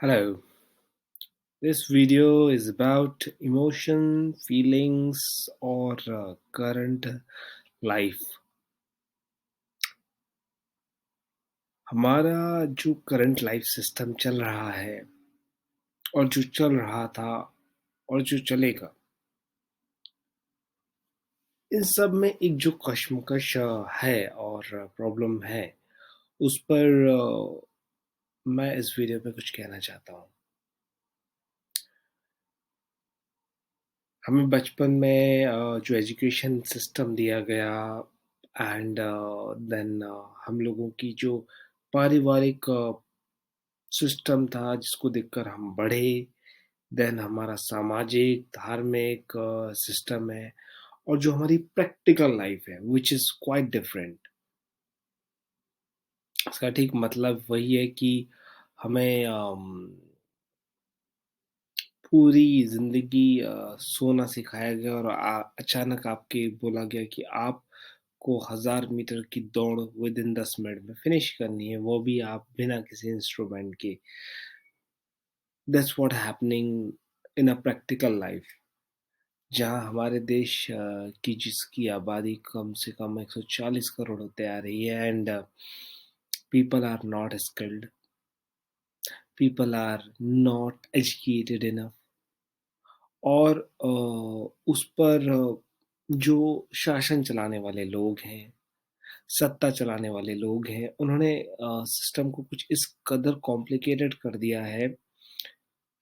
Hello. This video is about emotion, feelings, or current life. हमारा जो current life system चल रहा है और जो चल रहा था और जो चलेगा, इन सब में एक जो कश्मकश है और प्रॉब्लम है, उस पर मैं इस वीडियो में कुछ कहना चाहता हूँ। हमें बचपन में जो एजुकेशन सिस्टम दिया गया एंड देन हम लोगों की जो पारिवारिक सिस्टम था जिसको देखकर हम बढ़े, देन हमारा सामाजिक धार्मिक सिस्टम है और जो हमारी प्रैक्टिकल लाइफ है विच इज़ क्वाइट डिफरेंट। इसका ठीक मतलब वही है कि हमें पूरी ज़िंदगी सोना सिखाया गया और अचानक आपके बोला गया कि आपको 1000 मीटर की दौड़ विद इन 10 मिनट में फिनिश करनी है, वो भी आप बिना किसी इंस्ट्रूमेंट के। That's what happening in a practical life, जहाँ हमारे देश की जिसकी आबादी कम से कम 140 करोड़ होते आ रही है and people are not skilled, people are not educated enough. और उस पर जो शासन चलाने वाले लोग हैं, सत्ता चलाने वाले लोग हैं, उन्होंने सिस्टम को कुछ इस कदर कॉम्प्लिकेटेड कर दिया है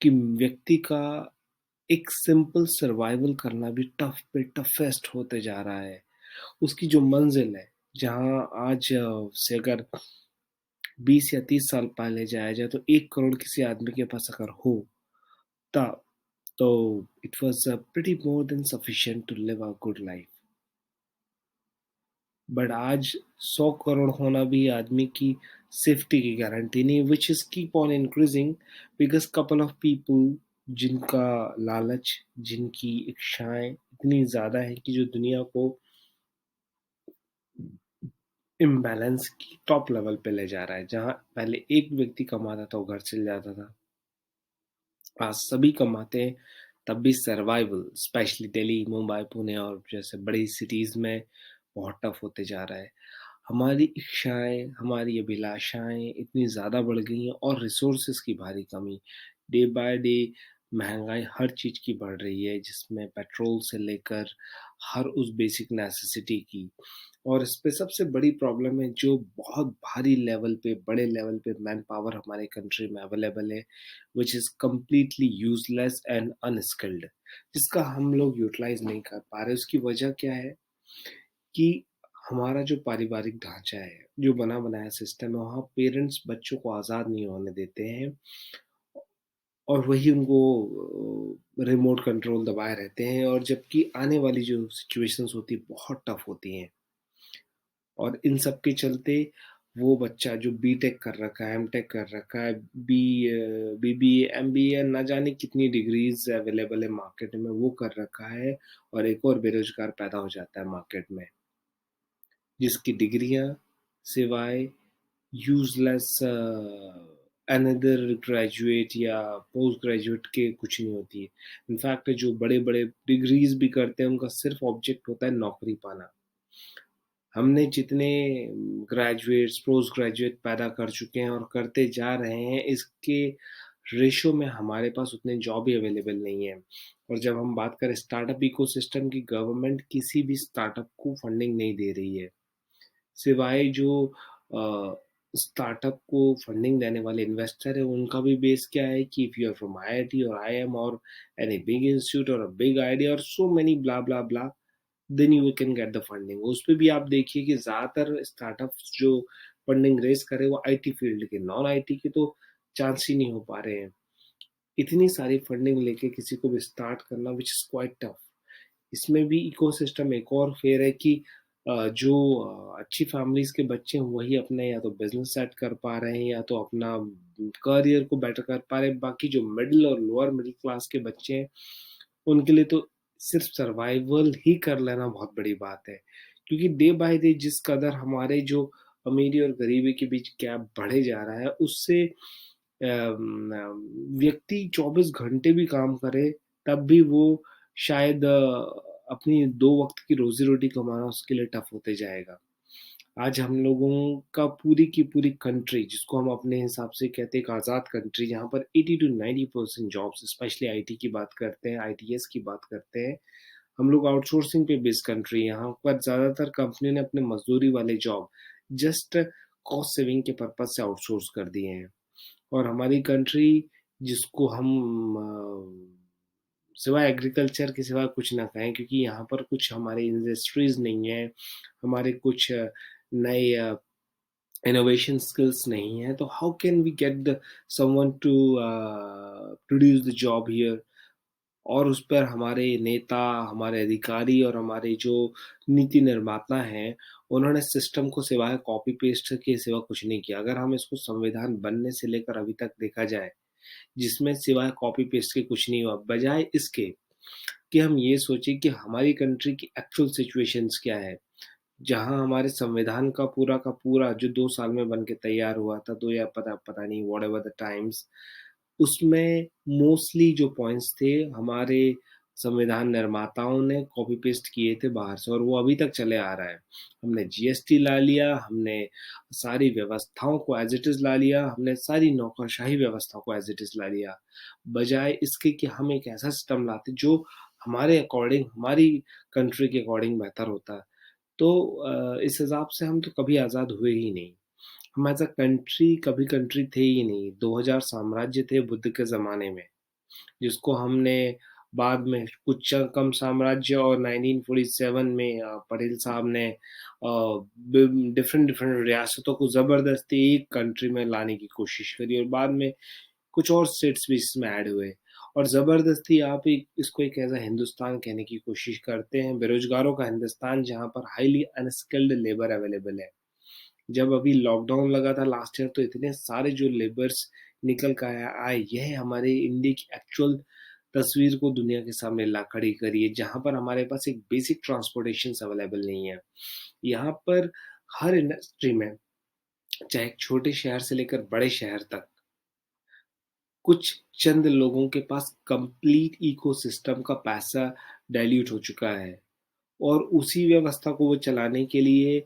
कि व्यक्ति का एक सिंपल सर्वाइवल करना भी टफ पे टफेस्ट होते जा रहा है। उसकी जो मंजिल है, जहाँ आज से अगर 20 या 30 साल पहले जाया जाए तो 1 करोड़ किसी आदमी के पास अगर हो तब तो it was pretty more than sufficient to live a good life. But आज 100 करोड़ होना भी आदमी की सेफ्टी की गारंटी नहीं, which is keep on increasing because couple of people जिनका लालच, जिनकी इच्छाएं इतनी ज्यादा है कि जो दुनिया को इम्बैलेंस की टॉप लेवल पे ले जा रहा है। जहां पहले एक व्यक्ति कमाता था वो घर चल जाता था, आज सभी कमाते हैं, तब भी सर्वाइवल स्पेशली दिल्ली, मुंबई, पुणे और जैसे बड़ी सिटीज में बहुत टफ होते जा रहा है। हमारी इच्छाएं, हमारी अभिलाषाएं इतनी ज़्यादा बढ़ गई हैं और रिसोर्सेज की भारी कमी, डे बाय डे महंगाई हर चीज़ की बढ़ रही है, जिसमें पेट्रोल से लेकर हर उस बेसिक नेसेसिटी की। और इस पे सबसे बड़ी प्रॉब्लम है जो बहुत भारी लेवल पे, बड़े लेवल पे मैन पावर हमारे कंट्री में अवेलेबल है, which is completely useless and unskilled, जिसका हम लोग यूटिलाइज नहीं कर पा रहे। उसकी वजह क्या है कि हमारा जो पारिवारिक ढांचा है, जो बना बनाया सिस्टम है, वहाँ पेरेंट्स बच्चों को आज़ाद नहीं होने देते हैं और वही उनको रिमोट कंट्रोल दबाए रहते हैं, और जबकि आने वाली जो सिचुएशंस होती है बहुत टफ होती हैं। और इन सब के चलते वो बच्चा जो बीटेक कर रखा है, एमटेक कर रखा है, बीबीए, एमबीए, ना जाने कितनी डिग्रीज अवेलेबल है मार्केट में, वो कर रखा है और एक और बेरोजगार पैदा हो जाता है मार्केट में, जिसकी डिग्रियां सिवाय यूजलेस अनदर ग्रेजुएट या पोस्ट ग्रेजुएट के कुछ नहीं होती है। इनफैक्ट जो बड़े बड़े डिग्रीज भी करते हैं उनका सिर्फ ऑब्जेक्ट होता है नौकरी पाना। हमने जितने ग्रेजुएट्स, पोस्ट ग्रेजुएट पैदा कर चुके हैं और करते जा रहे हैं, इसके रेशो में हमारे पास उतने जॉब ही अवेलेबल नहीं है। और जब हम बात करें स्टार्टअप इकोसिस्टम की, गवर्नमेंट किसी भी स्टार्टअप को फंडिंग नहीं दे रही है, सिवाय जो स्टार्टअप को फंडिंग देने वाले इन्वेस्टर है, उनका भी बेस क्या है कि if you are from IIT और आईएम और एनी बिग इंस्टीट्यूट और अ बिग आइडिया और so many blah blah blah, then you can get the funding. उस पे भी आप देखिए कि ज़्यादातर स्टार्टअप्स जो फंडिंग रेज करे वो आईटी फील्ड के, नॉन आईटी के तो चांस ही नहीं हो पा रहे हैं। इतनी सारी फंडिंग लेके किसी को भी स्टार्ट करना विच इज़ क्वाइट टफ। इसमें भी इकोसिस्टम एक और फेयर है कि जो अच्छी फैमिलीज के बच्चे हैं वही अपने या तो बिजनेस सेट कर पा रहे हैं या तो अपना करियर को बेटर कर पा रहे हैं। बाकी जो मिडिल और लोअर मिडिल क्लास के बच्चे हैं, उनके लिए तो सिर्फ सर्वाइवल ही कर लेना बहुत बड़ी बात है, क्योंकि डे बाय डे जिस कदर हमारे जो अमीरी और गरीबी के बीच गैप बढ़े जा रहा है, उससे व्यक्ति 24 घंटे भी काम करे, तब भी वो शायद अपनी 2 वक़्त की रोज़ी-रोटी कमाना उसके लिए टफ़ होते जाएगा। आज हम लोगों का पूरी की पूरी कंट्री, जिसको हम अपने हिसाब से कहते हैं एक आज़ाद कंट्री, जहाँ पर 80 टू 90% जॉब्स, स्पेशली आईटी की बात करते हैं, आईटीएस की बात करते हैं, हम लोग आउटसोर्सिंग पे बेस्ड कंट्री, यहाँ पर ज़्यादातर कंपनी ने अपने मज़दूरी वाले जॉब जस्ट कॉस्ट सेविंग के पर्पज़ से आउटसोर्स कर दिए हैं। और हमारी कंट्री, जिसको हम सिवाय एग्रीकल्चर के सिवा कुछ ना कहें, क्योंकि यहाँ पर कुछ हमारे इंडस्ट्रीज नहीं है, हमारे कुछ नए इनोवेशन स्किल्स नहीं है, तो how can we get the someone to produce the job here. और उस पर हमारे नेता, हमारे अधिकारी और हमारे जो नीति निर्माता हैं, उन्होंने सिस्टम को सिवाय कॉपी पेस्ट के सिवा कुछ नहीं किया। अगर हम इसको संविधान बनने से लेकर अभी तक देखा जाए, जिसमें सिवाय कॉपी पेस्ट के कुछ नहीं हुआ, बजाय इसके कि हम ये सोचें कि हमारी कंट्री की एक्चुअल सिचुएशंस क्या है, जहाँ हमारे संविधान का पूरा जो 2 साल में बन के तैयार हुआ था, दो या पता पता नहीं, वॉट एवर द टाइम्स, उसमें मोस्टली जो पॉइंट्स थे, हमारे संविधान निर्माताओं ने कॉपी पेस्ट किए थे बाहर से, और वो अभी तक चले आ रहा है। हमने जीएसटी ला लिया, हमने सारी व्यवस्थाओं को एज इट इज़ ला लिया, हमने सारी नौकरशाही व्यवस्था को एज इट इज़ ला लिया, बजाय इसके कि हम एक ऐसा सिस्टम लाते जो हमारे अकॉर्डिंग, हमारी कंट्री के अकॉर्डिंग बेहतर होता। तो इस हिसाब से हम तो कभी आज़ाद हुए ही नहीं। हम एज़ अ कंट्री कभी कंट्री थे ही नहीं। 2000 साम्राज्य थे बुद्ध के ज़माने में, जिसको हमने बाद में कुछ कम साम्राज्य, और 1947 में पटेल साहब ने डिफरेंट डिफरेंट रियासतों को ज़बरदस्ती एक कंट्री में लाने की कोशिश करी, और बाद में कुछ और स्टेट्स भी इसमें ऐड हुए, और ज़बरदस्ती आप एक इसको एक ऐसा हिंदुस्तान कहने की कोशिश करते हैं, बेरोजगारों का हिंदुस्तान, जहाँ पर हाईली अनस्किल्ड लेबर अवेलेबल है। जब अभी लॉकडाउन लगा था लास्ट ईयर, तो इतने सारे जो लेबर्स निकल कर आए, यह हमारे इंडिया की एक्चुअल तस्वीर को दुनिया के सामने ला खड़ी करी है, जहाँ पर हमारे पास एक बेसिक ट्रांसपोर्टेशन अवेलेबल नहीं है। यहाँ पर हर इंडस्ट्री में, चाहे एक छोटे शहर से लेकर बड़े शहर तक, कुछ चंद लोगों के पास कंप्लीट इकोसिस्टम का पैसा डाइल्यूट हो चुका है, और उसी व्यवस्था को वो चलाने के लिए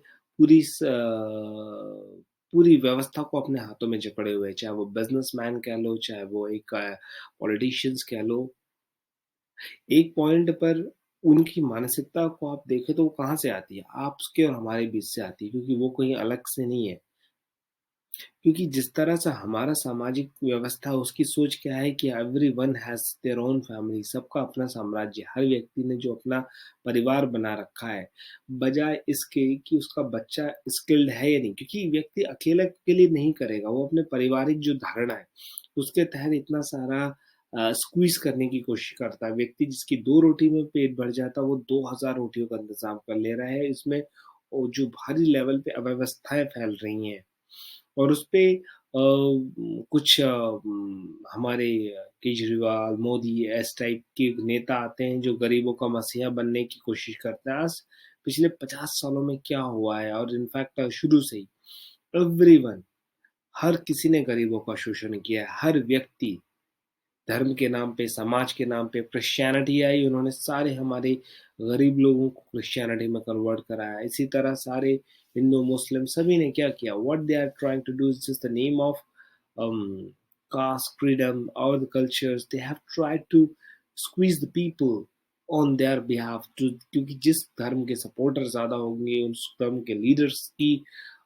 पूरी व्यवस्था को अपने हाथों में जकड़े हुए हैं। चाहे वो बिजनेसमैन कह लो, चाहे वो एक पॉलिटिशियंस कह लो। एक पॉइंट पर उनकी मानसिकता को आप देखें तो वो कहाँ से आती है? आपके और हमारे बीच से आती है, क्योंकि वो कहीं अलग से नहीं है। क्योंकि जिस तरह से हमारा सामाजिक व्यवस्था, उसकी सोच क्या है कि everyone has their own family, सबका अपना साम्राज्य, हर व्यक्ति ने जो अपना परिवार बना रखा है, बजाय इसके कि उसका बच्चा स्किल्ड है या नहीं। क्योंकि व्यक्ति अकेले के लिए नहीं करेगा, वो अपने पारिवारिक जो धारणा है उसके तहत इतना सारा स्क्वीज करने की कोशिश करता है। व्यक्ति जिसकी 2 रोटी में पेट भर जाता है, वो 2000 रोटियों का इंतजाम कर ले रहा है। इसमें जो भारी लेवल पे अव्यवस्थाएं फैल रही हैं, और उसपे कुछ हमारे केजरीवाल, मोदी इस टाइप के नेता आते हैं, जो गरीबों का मसीहा बनने की कोशिश करते हैं। आज पिछले 50 सालों में क्या हुआ है, और इनफैक्ट शुरू से ही एवरीवन, हर किसी ने गरीबों का शोषण किया है। हर व्यक्ति धर्म के नाम पे, समाज के नाम पे, क्रिश्चियनिटी आई, उन्होंने सारे हमारे गरीब लोगों को क्रिश्चियनिटी में कन्वर्ट कराया। इसी तरह सारे हिंदू, मुस्लिम, सभी ने क्या किया? What they are trying to do is just the name of caste, freedom, or the cultures. They have tried to squeeze the people on their behalf to, क्योंकि जिस धर्म के सपोर्टर ज्यादा होंगे, उस धर्म के लीडर्स की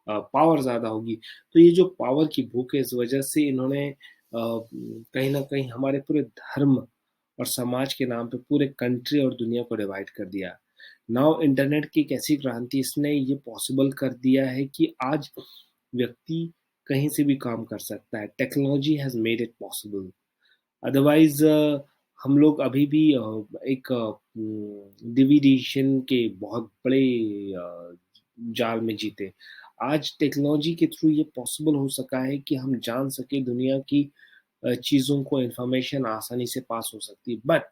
पावर ज्यादा होगी। तो ये जो पावर की भूख है, इस वजह से इन्होंने कहीं ना कहीं हमारे पूरे धर्म और समाज के नाम पे पूरे कंट्री और दुनिया को डिवाइड कर दिया। नाउ इंटरनेट की एक ऐसी क्रांति, इसने ये पॉसिबल कर दिया है कि आज व्यक्ति कहीं से भी काम कर सकता है। Technology has made it possible. Otherwise हम लोग अभी भी एक डिविडेशन के बहुत बड़े जाल में जीते। आज टेक्नोलॉजी के थ्रू ये पॉसिबल हो सका है कि हम जान सके दुनिया की चीज़ों को, इंफॉर्मेशन आसानी से पास हो सकती है। बट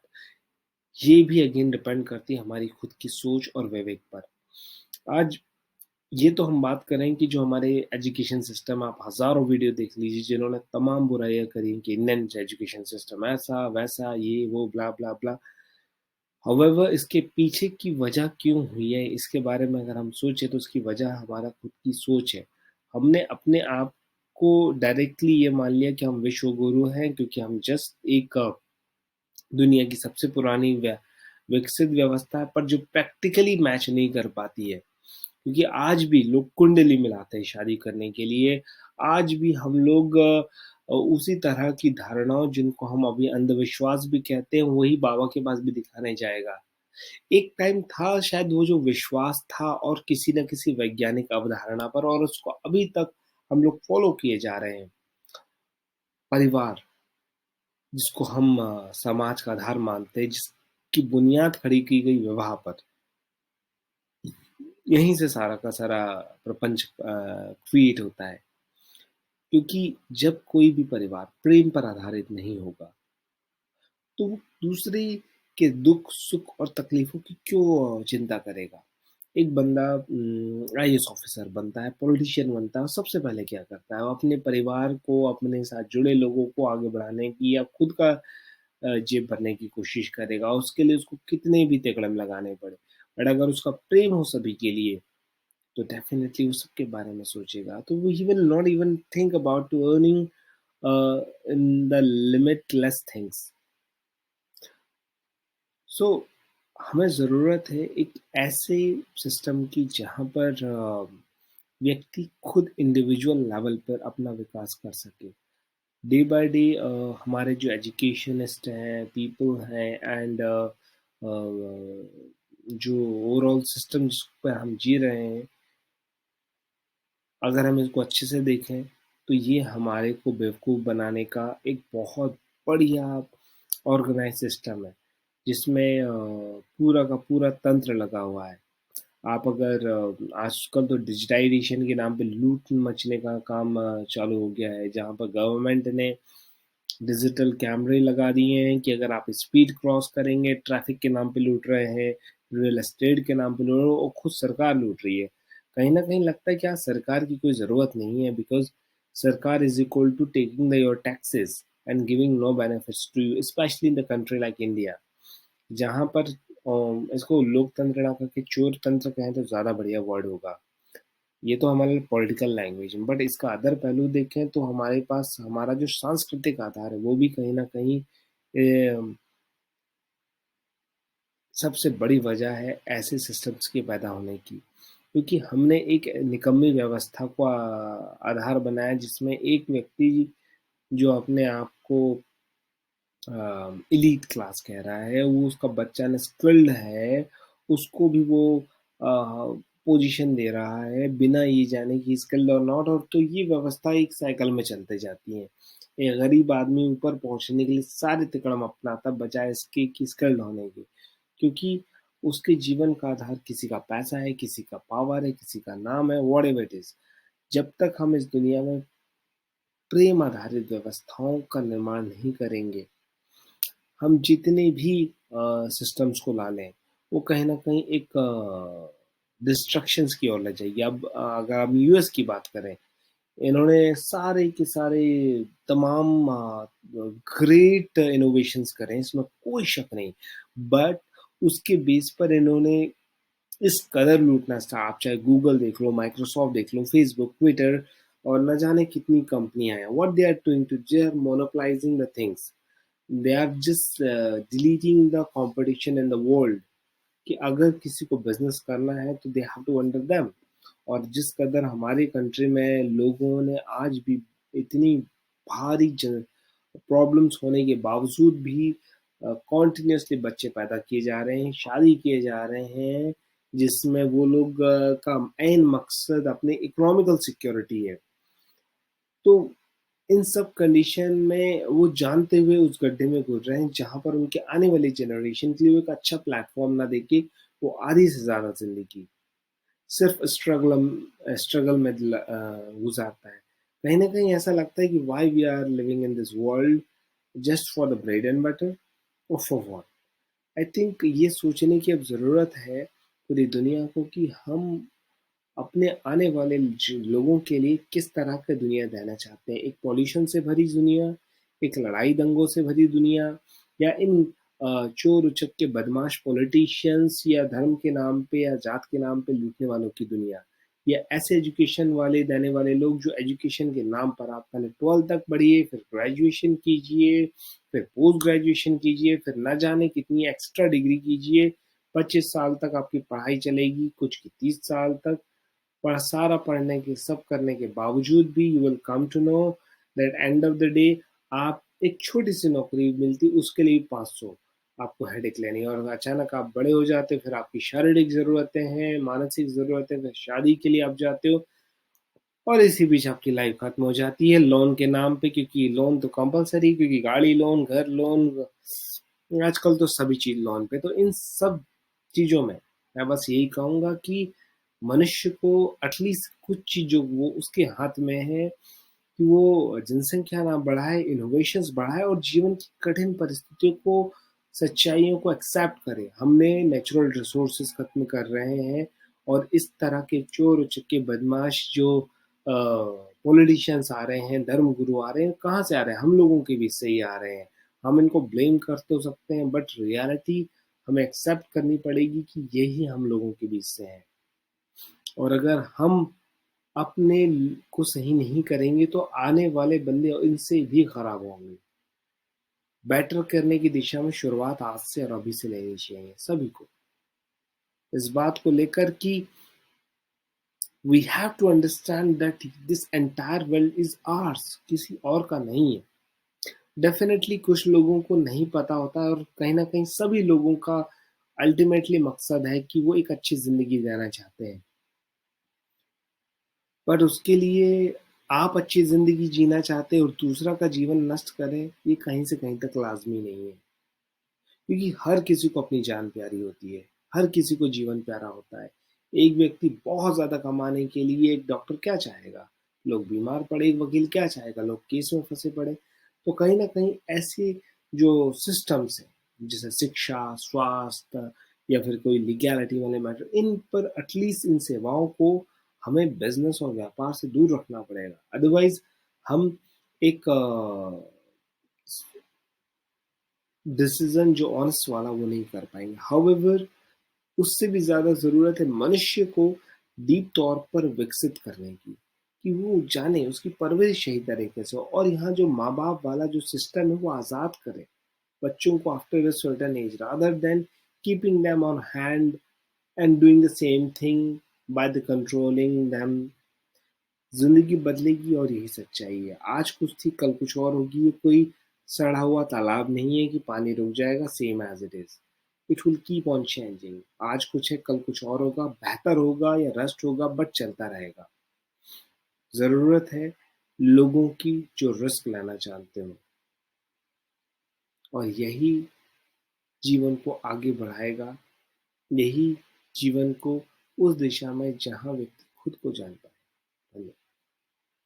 ये भी अगेन डिपेंड करती है हमारी खुद की सोच और विवेक पर। आज ये तो हम बात करें कि जो हमारे एजुकेशन सिस्टम, आप हज़ारों वीडियो देख लीजिए जिन्होंने तमाम बुराइयाँ करी कि इंडियन एजुकेशन सिस्टम ऐसा, वैसा, ये, वो, ब्ला, ब्ला, ब्ला। हाउएवर इसके पीछे की वजह क्यों हुई है, इसके बारे में अगर हम सोचें तो उसकी वजह हमारा खुद की सोच है। हमने अपने आप को डायरेक्टली ये मान लिया कि हम विश्व गुरु हैं क्योंकि हम जस्ट एक दुनिया की सबसे पुरानी विकसित व्यवस्था है पर जो प्रैक्टिकली मैच नहीं कर पाती है। क्योंकि आज भी लोग कुंडली मिलाते हैं शादी करने के लिए। आज भी हम लोग उसी तरह की धारणाओं जिनको हम अभी अंधविश्वास भी कहते हैं, वही बाबा के पास भी दिखाने जाएगा। एक टाइम था शायद वो जो विश्वास था और किसी न किसी वैज्ञानिक अवधारणा पर और उसको अभी तक हम लोग फॉलो किए जा रहे हैं। परिवार, जिसको हम समाज का आधार मानते हैं, जिसकी बुनियाद खड़ी की गई विवाह पर। यहीं से सारा का सारा प्रपंच क्रिएट होता है। क्योंकि जब कोई भी परिवार प्रेम पर आधारित नहीं होगा, तो वो दूसरे के दुख, सुख और तकलीफों की क्यों चिंता करेगा? एक बंदा आईएएस ऑफिसर बनता है, पॉलिटिशियन बनता है, और सबसे पहले क्या करता है? वो अपने परिवार को, अपने साथ जुड़े लोगों को आगे बढ़ाने की या खुद का जेब भरने की कोशिश करेगा। उसके लिए उसको कितने भी तिकड़म लगाने पड़े। बट अगर उसका प्रेम हो सभी के लिए, तो डेफिनेटली वो सबके बारे में सोचेगा। तो वो he will not even think about to earning in the limitless things. सो हमें ज़रूरत है एक ऐसे सिस्टम की जहाँ पर व्यक्ति खुद इंडिविजुअल लेवल पर अपना विकास कर सके। डे बाय डे हमारे जो एजुकेशनिस्ट हैं, पीपल हैं, एंड जो ओवरऑल सिस्टम जिस पर हम जी रहे हैं, अगर हम इसको अच्छे से देखें तो ये हमारे को बेवकूफ़ बनाने का एक बहुत बढ़िया ऑर्गेनाइज सिस्टम है, जिसमें पूरा का पूरा तंत्र लगा हुआ है। आप अगर आजकल तो डिजिटाइजेशन के नाम पे लूट मचने का काम चालू हो गया है, जहाँ पर गवर्नमेंट ने डिजिटल कैमरे लगा दिए हैं कि अगर आप स्पीड क्रॉस करेंगे, ट्रैफिक के नाम पे लूट रहे हैं, रियल एस्टेट के नाम पे लूट रहे हो, और खुद सरकार लूट रही है। कहीं ना कहीं लगता है कि आज सरकार की कोई ज़रूरत नहीं है, बिकॉज सरकार is equal to taking the your taxes and giving no benefits to you, specially in the country like India, जहाँ पर इसको लोकतंत्र ना करके चोर तंत्र कहें तो ज़्यादा बढ़िया वर्ड होगा। ये तो हमारे पॉलिटिकल लैंग्वेज में, बट इसका अदर पहलू देखें तो हमारे पास हमारा जो सांस्कृतिक आधार है वो भी कहीं ना कहीं सबसे बड़ी वजह है ऐसे सिस्टम्स के पैदा होने की। क्योंकि हमने एक निकम्मी व्यवस्था को आधार बनाया जिसमें एक व्यक्ति जो अपने आप को एलीट क्लास कह रहा है, वो उसका बच्चा ने स्किल्ड है, उसको भी वो पोजीशन दे रहा है बिना ये जाने कि स्किल्ड और नॉट। और तो ये व्यवस्था एक साइकिल में चलते जाती है। एक गरीब आदमी ऊपर पहुंचने के लिए सारे तिकड़म अपनाता बजाय इसके कि स्किल्ड होने के। क्योंकि उसके जीवन का आधार किसी का पैसा है, किसी का पावर है, किसी का नाम है, वॉट एवर इट इज। जब तक हम इस दुनिया में प्रेम आधारित व्यवस्थाओं का निर्माण नहीं करेंगे, हम जितने भी सिस्टम्स को ला लें, वो कहीं न कहीं एक डिस्ट्रक्शंस की ओर ले जाएगी। अब अगर हम यूएस की बात करें, इन्होंने सारे के सारे तमाम ग्रेट इनोवेशंस करे हैं, इसमें कोई शक नहीं। बट उसके बेस पर इन्होंने इस कदर लूटना स्टार्ट, आप चाहे गूगल देख लो, माइक्रोसॉफ्ट देख लो, फेसबुक, ट्विटर और न जाने कितनी कंपनियां हैं। What they are doing to, they are monopolising the things. They are just deleting the competition in the world, कि अगर किसी को बिजनेस करना है तो they have to under them. और जिस कदर हमारी कंट्री में लोगों ने आज भी इतनी भारी प्रॉब्लम्स होने के बावजूद भी कॉन्टिन्यूसली बच्चे पैदा किए जा रहे हैं, शादी किए जा रहे हैं, जिसमें वो लोग का एन मकसद अपने इकोनॉमिकल सिक्योरिटी है। तो इन सब कंडीशन में वो जानते हुए उस गड्ढे में घुल रहे हैं जहां पर उनके आने वाली जनरेशन के लिए वो एक अच्छा प्लेटफॉर्म ना देके वो आधी से ज्यादा जिंदगी सिर्फ स्ट्रगल में गुजारता है। कहीं ना कहीं ऐसा लगता है कि why we are living in this world just for the bread and butter, और फॉर व्हाट। आई थिंक ये सोचने की अब ज़रूरत है पूरी दुनिया को कि हम अपने आने वाले लोगों के लिए किस तरह की दुनिया देना चाहते हैं। एक पॉल्यूशन से भरी दुनिया, एक लड़ाई दंगों से भरी दुनिया, या इन चोर उचक के बदमाश पॉलिटिशियंस या धर्म के नाम पे या जात के नाम पे लूटने वालों की दुनिया, या ऐसे एजुकेशन वाले देने वाले लोग जो एजुकेशन के नाम पर आप पहले 12th तक पढ़िए, फिर ग्रेजुएशन कीजिए, फिर पोस्ट ग्रेजुएशन कीजिए, फिर न जाने कितनी एक्स्ट्रा डिग्री कीजिए, 25 साल तक आपकी पढ़ाई चलेगी, कुछ की 30 साल तक। पर सारा पढ़ने के सब करने के बावजूद भी you will come to know that end of the day आप एक छोटी सी नौकरी मिलती उसके लिए 500 आपको हेडेक लेनी है, और अचानक आप बड़े हो जाते, फिर आपकी शारीरिक ज़रूरतें हैं, मानसिक ज़रूरतें, फिर शादी के लिए आप जाते हो, और इसी बीच आपकी लाइफ खत्म हो जाती है लोन के नाम पे, क्योंकि लोन तो कंपलसरी, क्योंकि गाड़ी लोन, घर लोन, आजकल तो सभी चीज़ लोन पे। तो इन सब चीज़ों में मैं बस यही कहूँगा कि मनुष्य को एटलीस्ट कुछ चीज़ जो वो उसके हाथ में है कि वो जनसंख्या ना बढ़ाए, इनोवेशंस बढ़ाए, और जीवन की कठिन परिस्थितियों को, सच्चाइयों को एक्सेप्ट करे। हमने नेचुरल रिसोर्सेज खत्म कर रहे हैं, और इस तरह के चोर उचक्के बदमाश जो पॉलिटिशियंस आ रहे हैं, धर्म गुरु आ रहे हैं, कहाँ से आ रहे हैं? हम लोगों के बीच से ही आ रहे हैं। हम इनको ब्लेम कर तो सकते हैं, बट रियलिटी हमें एक्सेप्ट करनी पड़ेगी कि यही हम लोगों के बीच से हैं। और अगर हम अपने को सही नहीं करेंगे तो आने वाले बंदे इनसे भी खराब होंगे। बेटर करने की दिशा में शुरुआत आज से और अभी से लेनी चाहिए सभी को, इस बात को लेकर कि we have to understand that this entire world is ours, किसी और का नहीं है। डेफिनेटली कुछ लोगों को नहीं पता होता है, और कहीं ना कहीं सभी लोगों का अल्टीमेटली मकसद है कि वो एक अच्छी जिंदगी जीना चाहते हैं, पर उसके लिए आप अच्छी ज़िंदगी जीना चाहते हैं और दूसरा का जीवन नष्ट करें, ये कहीं से कहीं तक लाज़मी नहीं है। क्योंकि हर किसी को अपनी जान प्यारी होती है, हर किसी को जीवन प्यारा होता है। एक व्यक्ति बहुत ज़्यादा कमाने के लिए एक डॉक्टर क्या चाहेगा? लोग बीमार पड़े, एक वकील क्या चाहेगा? लोग केस में फँसे पड़े। तो कहीं न कहीं ऐसे जो सिस्टम्स हैं, जैसे शिक्षा, स्वास्थ्य या फिर कोई लीगैलिटी वाले मैटर, इन पर एटलीस्ट इन सेवाओं को हमें बिज़नेस और व्यापार से दूर रखना पड़ेगा। अदरवाइज़ हम एक डिसीज़न जो ऑनेस्ट वाला वो नहीं कर पाएँगे। हाउएवर उससे भी ज़्यादा ज़रूरत है मनुष्य को डीप तौर पर विकसित करने की, कि वो जाने, उसकी परवरिश सही तरीके से हो, और यहाँ जो माँ-बाप वाला जो सिस्टम है वो आज़ाद करे बच्चों को after a certain age, rather than keeping them on hand and doing the same thing by the controlling them. ज़िंदगी बदलेगी और यही सच्चाई है। आज कुछ थी कल कुछ और होगी, ये कोई सड़ा हुआ तालाब नहीं है कि पानी रुक जाएगा same as it is. It will keep on changing. आज कुछ है कल कुछ और होगा, बेहतर होगा या रस्ट होगा, बट चलता रहेगा। ज़रूरत है लोगों की जो रिस्क लेना जानते हो, और यही जीवन को आगे बढ़ाएगा, यही जीवन को उस दिशा में जहाँ व्यक्ति खुद को जान पाए।